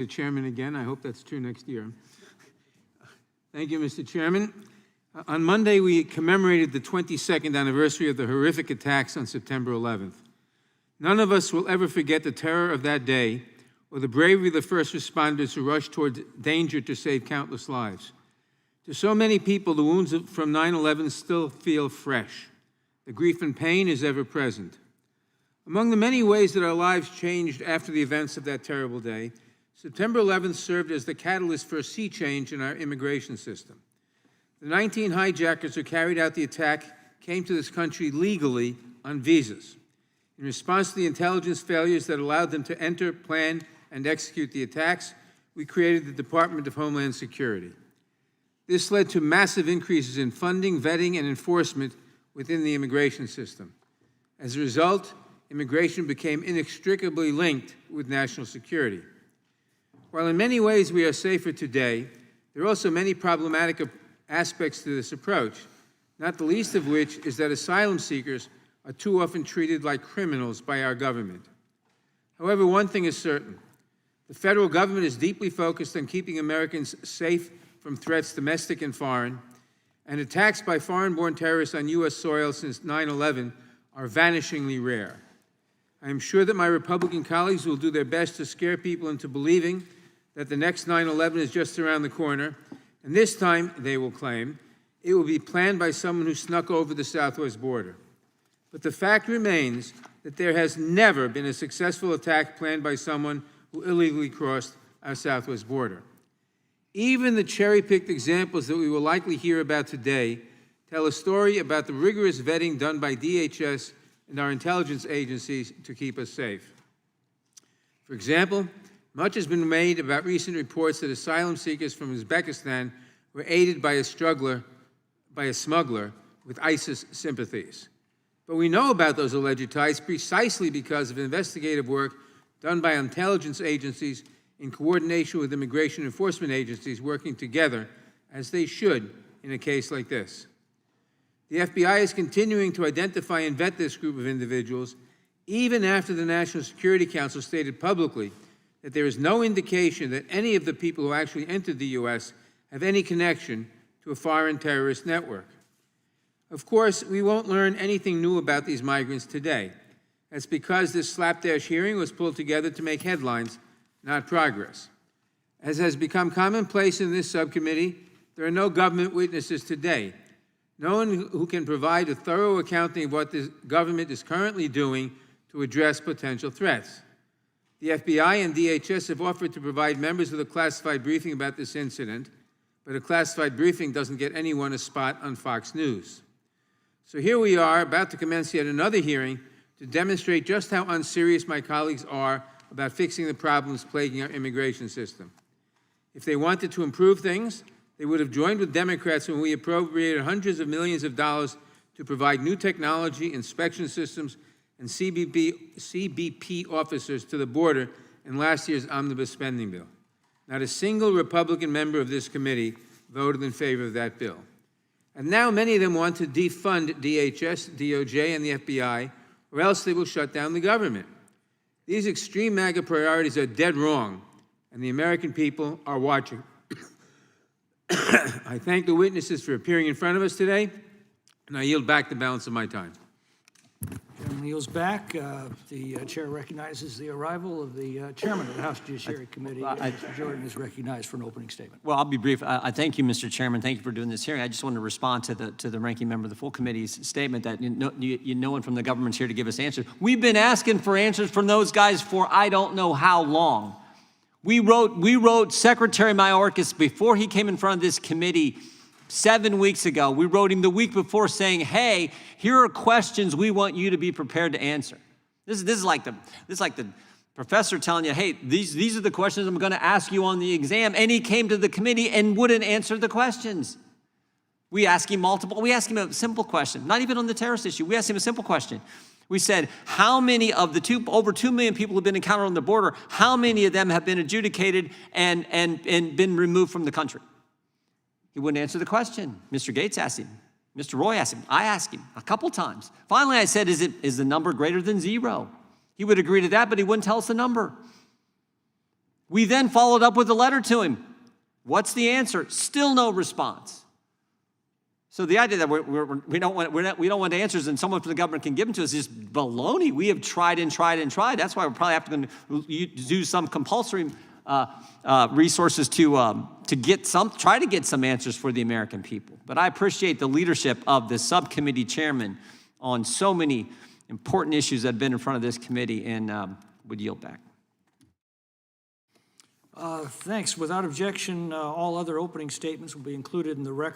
The chairman again. I hope that's true next year. Thank you, Mr. Chairman. On Monday, we commemorated the 22nd anniversary of the horrific attacks on September 11th. None of us will ever forget the terror of that day or the bravery of the first responders who rushed towards danger to save countless lives. To so many people, the wounds from 9/11 still feel fresh. The grief and pain is ever present. Among the many ways that our lives changed after the events of that terrible day, September 11th served as the catalyst for a sea change in our immigration system. The 19 hijackers who carried out the attack came to this country legally on visas. In response to the intelligence failures that allowed them to enter, plan, and execute the attacks, we created the Department of Homeland Security. This led to massive increases in funding, vetting, and enforcement within the immigration system. As a result, immigration became inextricably linked with national security. While in many ways we are safer today, there are also many problematic aspects to this approach, not the least of which is that asylum seekers are too often treated like criminals by our government. However, one thing is certain. The federal government is deeply focused on keeping Americans safe from threats domestic and foreign, and attacks by foreign-born terrorists on U.S. soil since 9/11 are vanishingly rare. I am sure that my Republican colleagues will do their best to scare people into believing that the next 9/11 is just around the corner, and this time, they will claim, it will be planned by someone who snuck over the southwest border. But the fact remains that there has never been a successful attack planned by someone who illegally crossed our southwest border. Even the cherry-picked examples that we will likely hear about today tell a story about the rigorous vetting done by DHS and our intelligence agencies to keep us safe. For example, much has been made about recent reports that asylum seekers from Uzbekistan were aided by a smuggler with ISIS sympathies. But we know about those alleged ties precisely because of investigative work done by intelligence agencies in coordination with immigration enforcement agencies working together, as they should in a case like this. The FBI is continuing to identify and vet this group of individuals, even after the National Security Council stated publicly that there is no indication that any of the people who actually entered the U.S. have any connection to a foreign terrorist network. Of course, we won't learn anything new about these migrants today. That's because this slapdash hearing was pulled together to make headlines, not progress. As has become commonplace in this subcommittee, there are no government witnesses today. No one who can provide a thorough accounting of what the government is currently doing to address potential threats. The FBI and DHS have offered to provide members with a classified briefing about this incident, but a classified briefing doesn't get anyone a spot on Fox News. So here we are, about to commence yet another hearing to demonstrate just how unserious my colleagues are about fixing the problems plaguing our immigration system. If they wanted to improve things, they would have joined with Democrats when we appropriated hundreds of millions of dollars to provide new technology, inspection systems, and CBP officers to the border in last year's omnibus spending bill. Not a single Republican member of this committee voted in favor of that bill. And now many of them want to defund DHS, DOJ, and the FBI, or else they will shut down the government. These extreme MAGA priorities are dead wrong, and the American people are watching. I thank the witnesses for appearing in front of us today, and I yield back the balance of my time. Chairman yields back. The chair recognizes the arrival of the chairman of the House Judiciary Committee. Mr. Jordan is recognized for an opening statement. Well, I'll be brief. I thank you, Mr. Chairman. Thank you for doing this hearing. I just want to respond to the ranking member of the full committee's statement that no one from the government's here to give us answers. We've been asking for answers from those guys for I don't know how long. We wrote Secretary Mayorkas before he came in front of this committee 7 weeks ago. We wrote him the week before saying, hey, here are questions we want you to be prepared to answer. This is like the professor telling you, hey, these are the questions I'm going to ask you on the exam. And he came to the committee and wouldn't answer the questions. We asked him a simple question, not even on the terrorist issue. We asked him a simple question. We said, how many of the over 2 million people who have been encountered on the border, how many of them have been adjudicated and been removed from the country? He wouldn't answer the question. Mr. Gates asked him. Mr. Roy asked him. I asked him a couple times. Finally, I said, is the number greater than 0? He would agree to that, but he wouldn't tell us the number. We then followed up with a letter to him. What's the answer? Still no response. So the idea that we don't want answers and someone from the government can give them to us is baloney. We have tried and tried and tried. That's why we're probably have to do some compulsory resources to try to get some answers for the American people. But I appreciate the leadership of the subcommittee chairman on so many important issues that have been in front of this committee, and would yield back. Thanks. Without objection, all other opening statements will be included in the record.